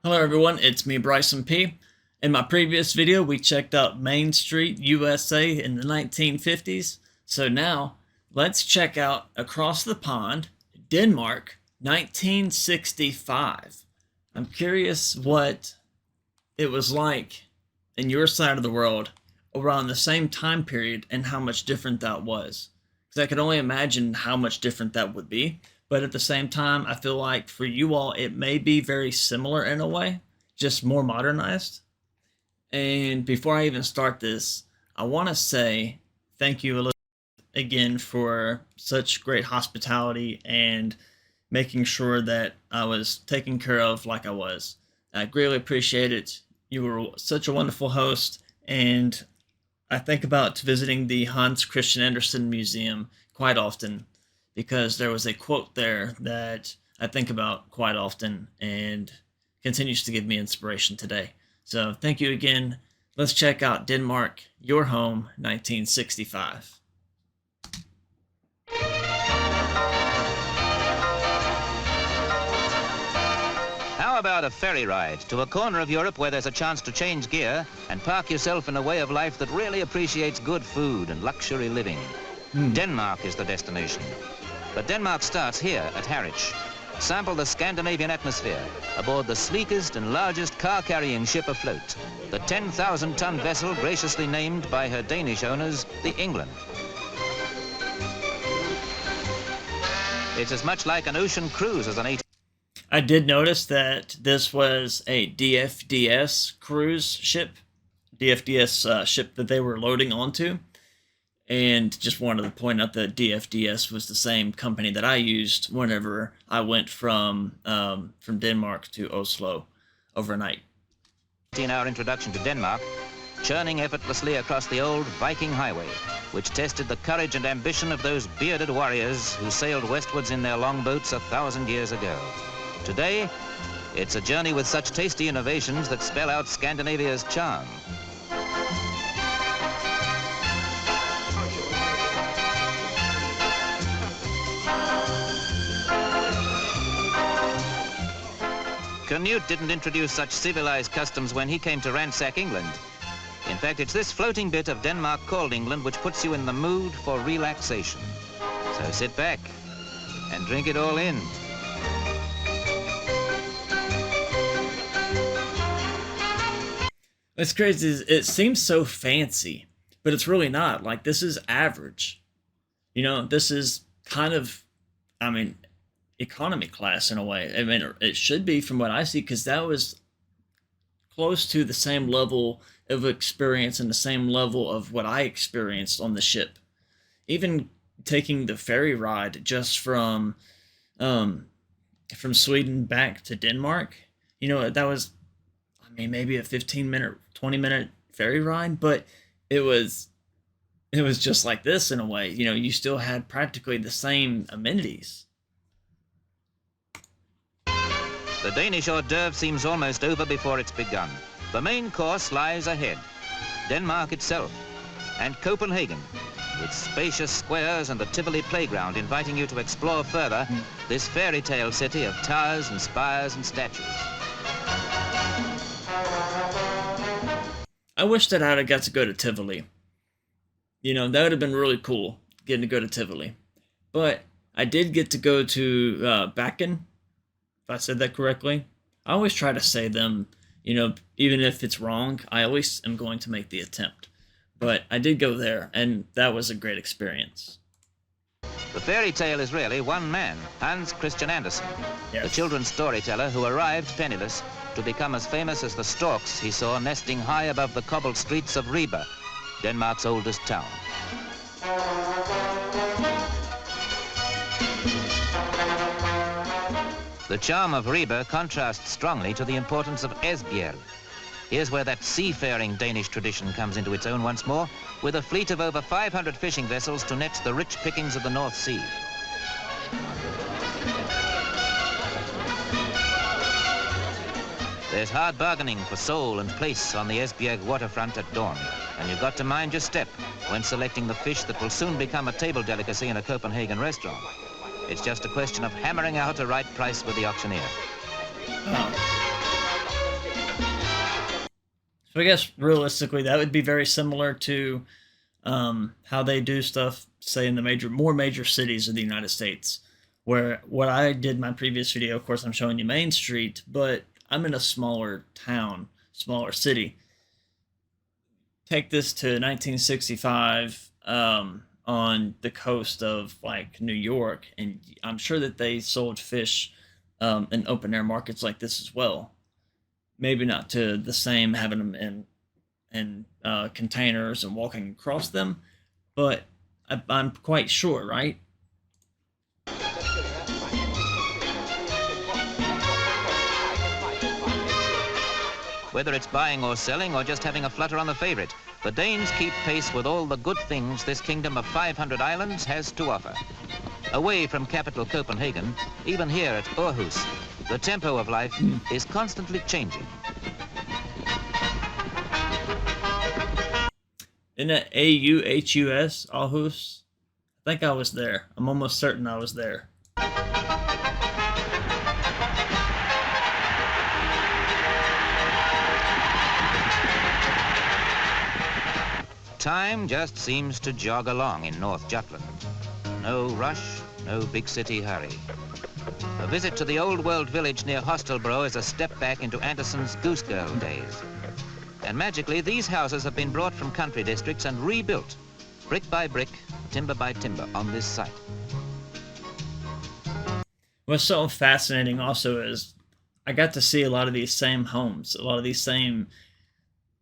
Hello everyone, it's me Bryson P. In my previous video we checked out Main Street, USA in the 1950s. So now let's check out across the pond, Denmark, 1965. I'm curious what it was like in your side of the world around the same time period and how much different that was. Because I could only imagine how much different that would be. But at the same time, I feel like for you all, it may be very similar in a way, just more modernized. And before I even start this, I want to say thank you Elizabeth, again for such great hospitality and making sure that I was taken care of like I was. I greatly appreciate it. You were such a wonderful host, and I think about visiting the Hans Christian Andersen Museum quite often because there was a quote there that I think about quite often and continues to give me inspiration today. So thank you again. Let's check out Denmark, your home, 1965. How about a ferry ride to a corner of Europe where there's a chance to change gear and park yourself in a way of life that really appreciates good food and luxury living? Denmark is the destination. But Denmark starts here at Harwich. Sample the Scandinavian atmosphere aboard the sleekest and largest car-carrying ship afloat, the 10,000-ton vessel graciously named by her Danish owners, the England. It's as much like an ocean cruise as an 8. I did notice that this was a DFDS cruise ship, DFDS ship that they were loading onto. And just wanted to point out that DFDS was the same company that I used whenever I went from Denmark to Oslo overnight. 18-hour introduction to Denmark, churning effortlessly across the old Viking highway, which tested the courage and ambition of those bearded warriors who sailed westwards in their longboats 1,000 years ago. Today, it's a journey with such tasty innovations that spell out Scandinavia's charm. Canute didn't introduce such civilized customs when he came to ransack England. In fact, it's this floating bit of Denmark called England which puts you in the mood for relaxation. So sit back and drink it all in. What's crazy is it seems so fancy, but it's really not. Like, this is average. You know, this is kind of, I mean, economy class in a way. I mean, it should be from what I see, because that was close to the same level of experience and the same level of what I experienced on the ship. Even taking the ferry ride just from Sweden back to Denmark, you know, that was, I mean, maybe a 15-minute, 20-minute ferry ride, but it was just like this in a way. You know, you still had practically the same amenities. The Danish hors d'oeuvre seems almost over before it's begun. The main course lies ahead. Denmark itself and Copenhagen, with spacious squares and the Tivoli playground inviting you to explore further this fairy tale city of towers and spires and statues. I wish that I'd have got to go to Tivoli. You know, that would have been really cool, getting to go to Tivoli. But I did get to go to Bakken, if I said that correctly. I always try to say them, you know, even if it's wrong, I always am going to make the attempt. But I did go there, and that was a great experience. The fairy tale is really one man, Hans Christian Andersen, Yes. the children's storyteller who arrived penniless to become as famous as the storks he saw nesting high above the cobbled streets of Ribe, Denmark's oldest town. The charm of Ribe contrasts strongly to the importance of Esbjerg. Here's where that seafaring Danish tradition comes into its own once more, with a fleet of over 500 fishing vessels to net the rich pickings of the North Sea. There's hard bargaining for soul and place on the Esbjerg waterfront at dawn, and you've got to mind your step when selecting the fish that will soon become a table delicacy in a Copenhagen restaurant. It's just a question of hammering out a right price with the auctioneer. Oh. So I guess realistically, that would be very similar to how they do stuff, say in the more major cities of the United States. Where what I did in my previous video, of course, I'm showing you Main Street, but I'm in a smaller town, smaller city. Take this to 1965 on the coast of like New York, and I'm sure that they sold fish in open air markets like this as well. Maybe not to the same having them in containers and walking across them, but I'm quite sure, right? Whether it's buying or selling or just having a flutter on the favorite, the Danes keep pace with all the good things this kingdom of 500 islands has to offer. Away from capital Copenhagen, even here at Aarhus, the tempo of life is constantly changing. Isn't it Auhus? Aarhus? I think I was there. I'm almost certain I was there. Time just seems to jog along in North Jutland. No rush, no big city hurry. A visit to the old world village near Hostelbro is a step back into Andersen's Goose Girl days. And magically, these houses have been brought from country districts and rebuilt, brick by brick, timber by timber, on this site. What's so fascinating also is I got to see a lot of these same homes, a lot of these same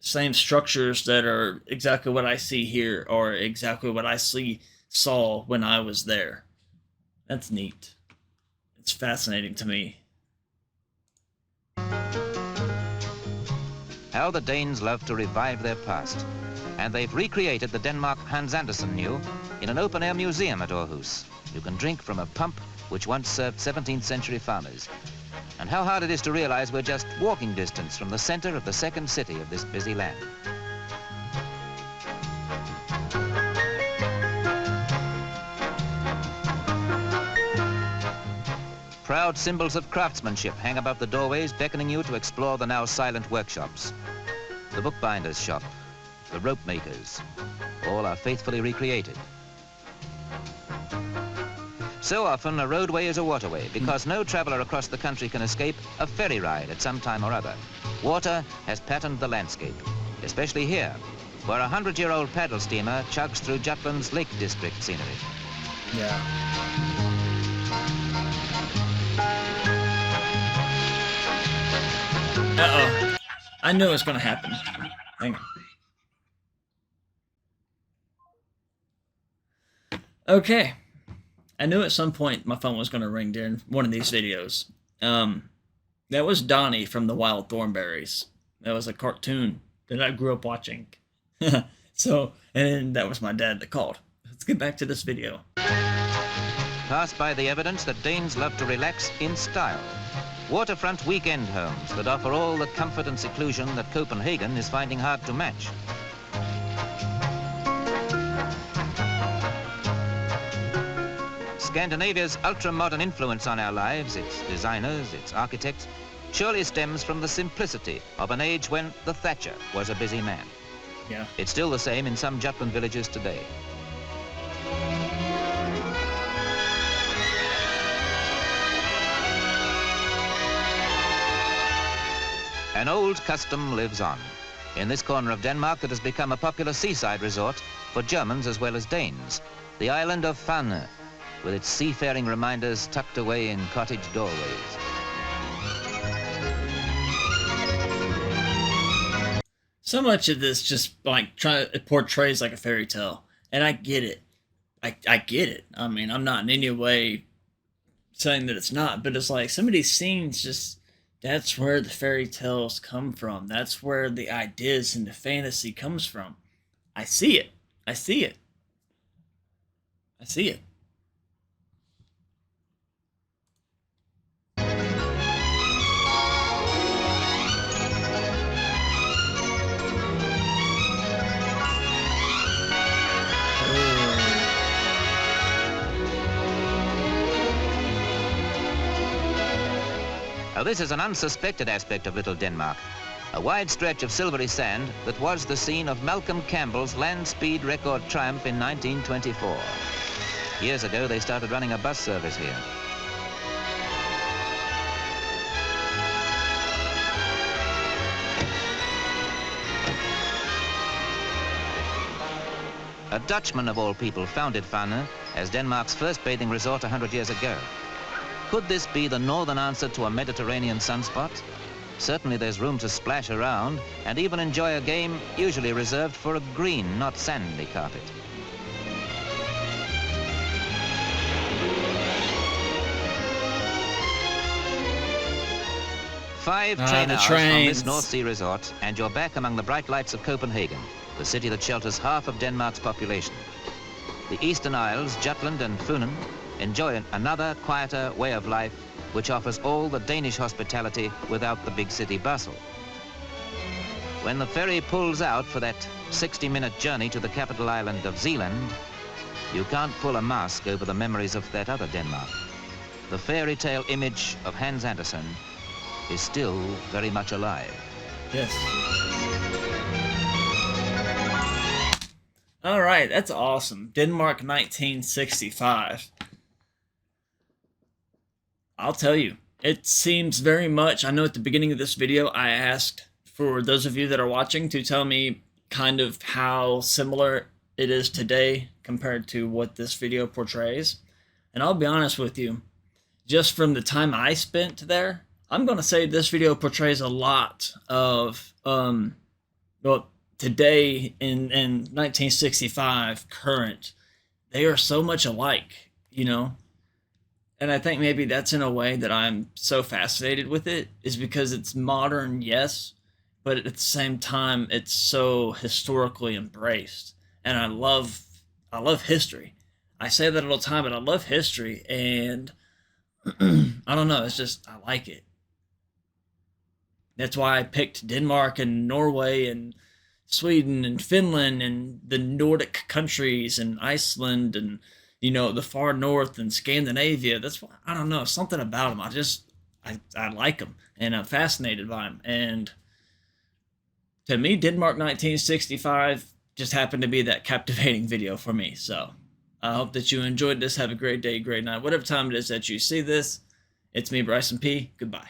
structures that are exactly what I see here, or exactly what I saw when I was there. That's neat. It's fascinating to me. How the Danes love to revive their past. And they've recreated the Denmark Hans Andersen knew in an open-air museum at Aarhus. You can drink from a pump which once served 17th century farmers. And how hard it is to realize we're just walking distance from the center of the second city of this busy land. Proud symbols of craftsmanship hang above the doorways, beckoning you to explore the now silent workshops. The bookbinder's shop, the rope makers, all are faithfully recreated. So often, a roadway is a waterway because no traveler across the country can escape a ferry ride at some time or other. Water has patterned the landscape, especially here, where a 100-year-old paddle steamer chugs through Jutland's Lake District scenery. Yeah. Uh-oh. I knew it was going to happen. Hang on. Okay. I knew at some point my phone was going to ring during one of these videos. That was Donnie from the Wild Thornberrys. That was a cartoon that I grew up watching. So, and that was my dad that called. Let's get back to this video. Passed by the evidence that Danes love to relax in style. Waterfront weekend homes that offer all the comfort and seclusion that Copenhagen is finding hard to match. Scandinavia's ultra-modern influence on our lives, its designers, its architects, surely stems from the simplicity of an age when the thatcher was a busy man. Yeah. It's still the same in some Jutland villages today. An old custom lives on in this corner of Denmark that has become a popular seaside resort for Germans as well as Danes, the island of Finland, with its seafaring reminders tucked away in cottage doorways. So much of this just like it portrays like a fairy tale, and I get it. I get it. I mean, I'm not in any way saying that it's not, but it's like some of these scenes just, that's where the fairy tales come from. That's where the ideas and the fantasy comes from. I see it. I see it. I see it. Now, this is an unsuspected aspect of little Denmark. a wide stretch of silvery sand that was the scene of Malcolm Campbell's land speed record triumph in 1924. Years ago, they started running a bus service here. A Dutchman, of all people, founded Finland as Denmark's first bathing resort 100 years ago. Could this be the northern answer to a Mediterranean sunspot? Certainly there's room to splash around and even enjoy a game usually reserved for a green, not sandy carpet. Five train hours from this North Sea resort, and you're back among the bright lights of Copenhagen, the city that shelters half of Denmark's population. The Eastern Isles, Jutland and Funen, enjoy another, quieter way of life which offers all the Danish hospitality without the big city bustle. When the ferry pulls out for that 60-minute journey to the capital island of Zealand, you can't pull a mask over the memories of that other Denmark. The fairy tale image of Hans Andersen is still very much alive. Yes. All right, that's awesome. Denmark 1965. I'll tell you, it seems very much, I know at the beginning of this video, I asked for those of you that are watching to tell me kind of how similar it is today compared to what this video portrays. And I'll be honest with you, just from the time I spent there, I'm going to say this video portrays a lot of, well, today in 1965, current. They are so much alike, you know? And I think maybe that's in a way that I'm so fascinated with it, is because it's modern, yes, but at the same time, it's so historically embraced. And I love history. I say that all the time, but I love history, and I don't know, it's just, I like it. That's why I picked Denmark and Norway and Sweden and Finland and the Nordic countries and Iceland and, you know, the far north and Scandinavia. That's why, I don't know, something about them. I like them, and I'm fascinated by them. And to me, Denmark 1965 just happened to be that captivating video for me. So I hope that you enjoyed this. Have a great day, great night, whatever time it is that you see this. It's me, Bryson P. Goodbye.